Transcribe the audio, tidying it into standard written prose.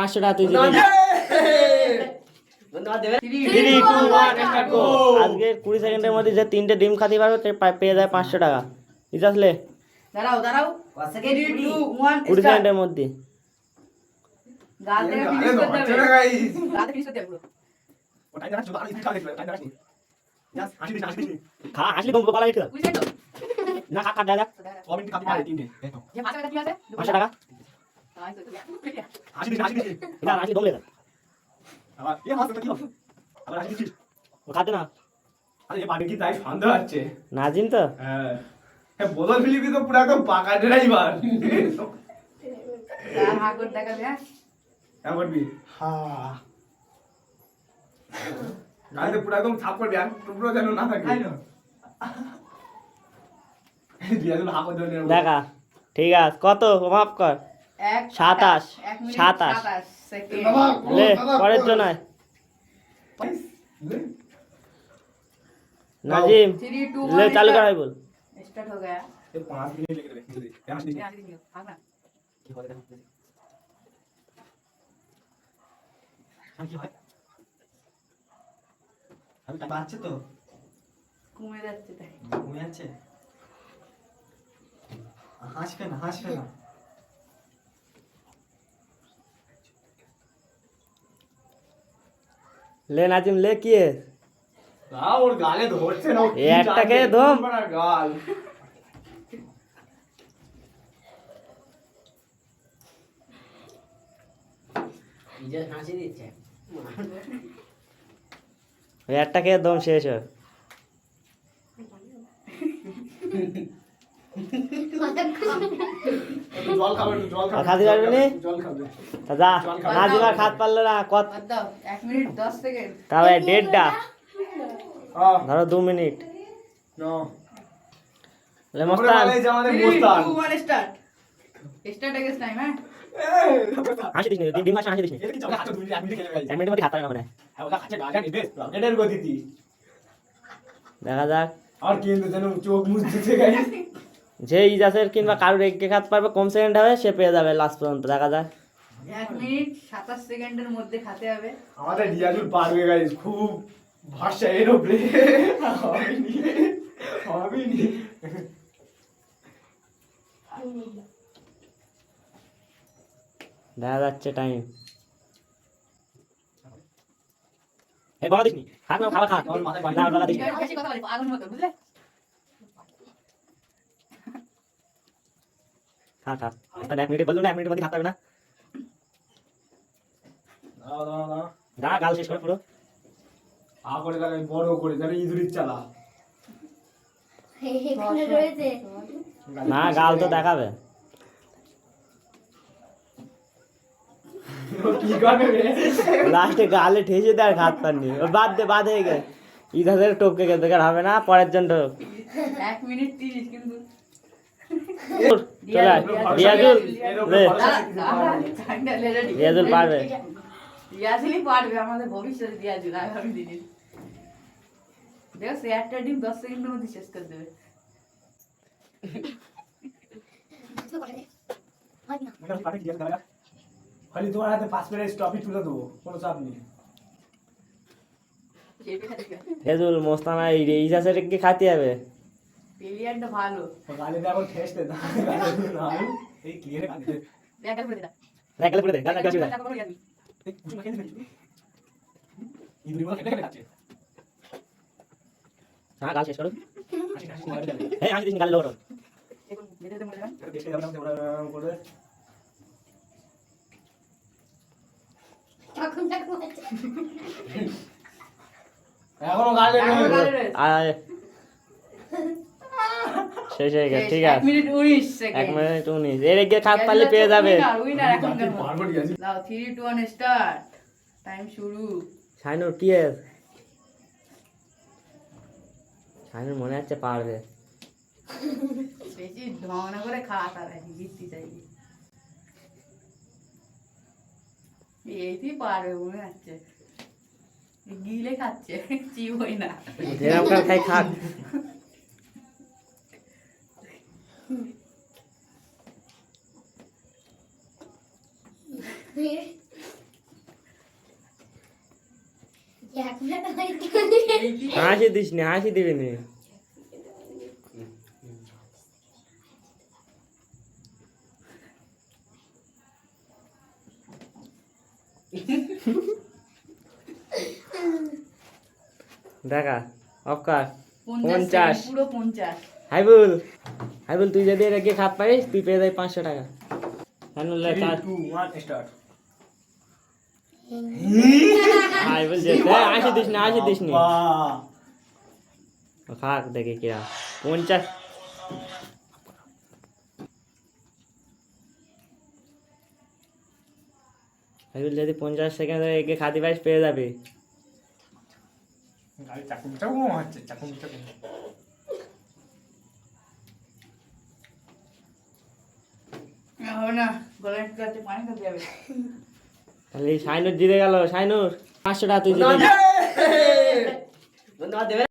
500 টাকা তুই জিতে গেছিস। 3, 2, 1 স্টার্ট গো। আজকের 20 সেকেন্ডের মধ্যে যে 3টে ডিম খাতে পারবে সে পেয়ে যায় 500 টাকা। বুঝলে? দাঁড়াও 3, 2, 1 20 সেকেন্ডের মধ্যে। গাল থেকে ফিনিশ করতে হবে গাল থেকে ফিনিশ করতে হবে পুরো ওটাই না শুধু আগে খাওয়া দেখবে তাই না জাস্ট হাসি দিন খা আসলে কম গলা এটা বুঝলে তো না খা দাদা কমেন্ট কাটি পারে তিনটে যে 5 টাকা কি আছে 500 টাকা তাই তো হাসি দিন না আসলে দমলে না আবার এ হাসি তো কি হবে আবার হাসি দিচ্ছিস ও খাতে না আরে এ বাড়ি কি তাই সন্দেহ হচ্ছে নাজিম তো হ্যাঁ বদল ফিলিপি তো পুরো একদম পাকা ড্রাইভার আর হাগর দেখাবে হ্যাঁ क्या করবি হ্যাঁ গাড়িতে পুরো একদম থাপ করবি আর টুকরো যেন না থাকে দিয়া দিল হাঁকো দিল দেখা ঠিক আছে কত মাফ কর 27 সেকেন্ড লে পরের জন্য नाजिम 3, 2, 1 ले चालू कराई बोल स्टार्ट हो गया ये 5 मिनट लेके दे ध्यान दे ध्यान दीजिए भागना কি হয় দেখো কি হয় আমি টাইম আছে তো কমে যাচ্ছে তাই ঘুমিয়ে যাচ্ছে হাসবে না ले नाजिम ले की है না ওর গালে ধরছে না এ একটাকে দম। বড় গাল নিজে হাসি দিচ্ছে ওই একটা খেয়ে দম শেষ হয় একটু জল খাবে আর খাতে পারবি নি? জল খাবে তা যা নাজিম আর খাত পারলো না কত বাদ দাও 1 মিনিট 10 সেকেন্ড তাহলে 1.5টা ধরো 2 মিনিট নো ले মোস্তান मस्तान এই যে আমাদের 3, মোস্তান 2, 1 স্টার্ট স্টার্ট अगेंस्ट टाइम है হাসি দিস নি ডিম মাছ হাসি দিস নি এটা কি চলে হাতে 2 মিনিট 1 মিনিট খেলে গেছে 1 মিনিটের মধ্যে খাতা না মানে হ্যাঁ ওটা খাচ্ছে গাল জানি বেশ রকেটের গতিতে দেখা যাক আর কিন্তু যেন চোখ মুছ দিতে গাইস যে ইজাসের কিংবা কারোর এগিয়ে খাত পারবে কম সেকেন্ড হবে সে পেয়ে যাবে লাস্ট পর্যন্ত দেখা যাক 1 মিনিট 27 সেকেন্ডের মধ্যে খেতে হবে আমাদের রিয়াজুল পারবে গাইস খুব ভাষা এরোপ্লে হবেনি দেখা যাচ্ছে টাইম এ বড় দিস নি খাত না খাবার খাত আমার মাথায় বাড়ি না বড় দিস নি বেশি কথা বলি আগুন মতো বুঝলে খা খা তাহলে 1 মিনিটে বললো না 1 মিনিটের মধ্যে খাত পারবে না না যা গাল শেষ করে পুরো আ করে গেলে বড় করে যেন ইঁদুরির চালা এখানে রয়েছে না গাল তো দেখাবে কি করবে রে লাস্টে গালে ঠেসে দেয় আর খাত পারনি ও বাদ হয়ে গেছে ইজাসের টপকে গেছে বেকার হবে না পরের জন ঢোক 1 মিনিট 30 কিন্তু চলে আয়। রিয়াজুল লে ঠান্ডা লেগে রিয়াজুল পারবে রিয়াজুলই পারবে আমাদের ভবিষ্যৎ রিয়াজুল আগামী দিনে দেখো সে একটা ডিম 10 সেকেন্ডের মধ্যে শেষ করে দেবে খালি তোমার হাতে 5 মিনিট স্টপই তুলে দেবো কোনো চাপ নেই রিয়াজুল মোস্তানা ইজাসের কি খাতে হবে পেলিয়ানটা ভালো গালে এখন ঠেস দে এই ক্লিয়ারে গালে দেখা করে দাও দেখ গেলে পুরো দে গাল কাছে দে এই কুচু না খেতে ইঁদুরি বল খেতে খাচ্ছে হ্যাঁ গাল শেষ করো হাসি হাসি মারা যাবে হ্যাঁ আমি দিস গাল লোড়ো এখন মেরে দে মরে যাবেন দেখতে যাবে না ওরা করে তখন তখন এখনো গালে আয় শেষ হয়ে গেছে ঠিক 1 আছে মিনিট 19 1 সেকেন্ড মিনিট 19 এর এগিয়ে খাত পারলে পেয়ে যাবে উইনার এখনকার মতো পারবো রিয়াজুল দাও 3, 2, 1 স্টার্ট টাইম শুরু শাইনুর কি এর শাইনুর মনে হচ্ছে পারবে বেশি ঢং না করে খাওয়া তারা জিততে চাইবে এইটি পারবে মনে হচ্ছে গিলে খাচ্ছে চিবই না এরকম করে খাই খাক হাসি দিস নি, হাসি দিবি নি। দেখা অফকার 50। পুরো 50। হাইবুল, হাইবুল তুই যদি এটা গিয়ে খাত পারিস তুই পেয়ে যাবি 500 টাকা। হানুল্লাহ 3, চার 2, 1, start. হাইবুল যেতে হাসি দিস না, হাসি দিস নি। বাহ! খাক দেখে কিরা 50। হাইবুল যদি 50 সেকেন্ড এগিয়ে খাতি পারিস পেয়ে যাবি। গাড়ি চাকুম চাকুম হচ্ছে, চাকুম চাকুম। হবে না, গলায় কাছে পানি খেতে যাবে। তাহলে এই শাইনুর জিতে গেল। শাইনুর 500 টাকা তুই জিতে বন্ধু আমার দেবে